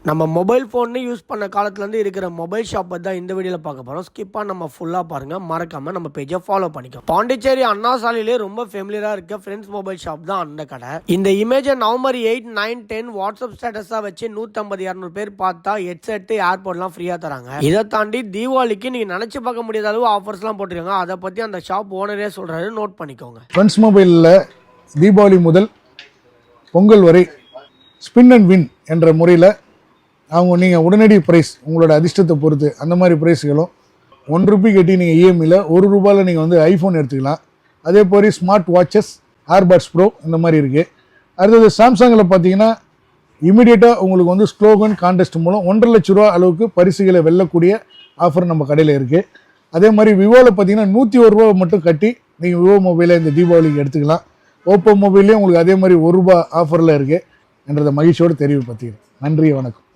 நம்ம மொபைல் ஃபோன்னு யூஸ் பண்ண காலத்துலேருந்து இருக்கிற மொபைல் ஷாப்பை தான் இந்த வீடியோவில் பார்க்க போகிறோம். ஸ்கிப்பாக நம்ம ஃபுல்லாக பாருங்கள், மறக்காமல் நம்ம பேஜை ஃபாலோ பண்ணிக்கோ. பாண்டிச்சேரி அண்ணா சாலையிலே ரொம்ப ஃபெமிலியராக இருக்க ஃப்ரெண்ட்ஸ் மொபைல் ஷாப் தான் அந்த கடை. இந்த இமேஜை நவம்பர் 8, 9, 10 வாட்ஸ்அப் ஸ்டேட்டஸாக வச்சு 150-200 பேர் பார்த்தா ஹெட்செட்டு ஏர்போர்ட்லாம் ஃப்ரீயாக தராங்க. இதை தாண்டி தீபாவளிக்கு நீங்கள் நினச்சி பார்க்க முடியாத அளவு ஆஃபர்ஸ்லாம் போட்டிருக்காங்க. அதை பற்றி அந்த ஷாப் ஓனரே சொல்கிறாரு, நோட் பண்ணிக்கோங்க. ஃப்ரெண்ட்ஸ் மொபைலில் தீபாவளி முதல் பொங்கல் வரை ஸ்பின் அண்ட் வின் என்ற முறையில் நீங்கள் உடனடி ப்ரைஸ் உங்களோட அதிர்ஷ்டத்தை பொறுத்து அந்த மாதிரி ப்ரைஸ்களும் ₹1 கட்டி நீங்கள் இஎம்ஐயில் ₹1 நீங்கள் ஐஃபோன் எடுத்துக்கலாம். அதே போல் ஸ்மார்ட் வாட்சஸ், ஏர்பாட்ஸ் ப்ரோ இந்த மாதிரி இருக்குது. அடுத்தது சாம்சங்கில் பார்த்தீங்கன்னா இமீடியட்டாக உங்களுக்கு ஸ்லோகன் கான்டெஸ்ட் மூலம் ₹1,50,000 அளவுக்கு பரிசுகளை வெல்லக்கூடிய ஆஃபர் நம்ம கடையில் இருக்குது. அதே மாதிரி விவோவில் பார்த்தீங்கன்னா ₹101 மட்டும் கட்டி நீங்கள் விவோ மொபைலை இந்த தீபாவளிக்கு எடுத்துக்கலாம். ஓப்போ மொபைல்லேயும் உங்களுக்கு அதே மாதிரி ₹1 ஆஃபரில் இருக்குது என்றதை மகிழ்ச்சியோடு தெரிவிப்பேன். நன்றி, வணக்கம்.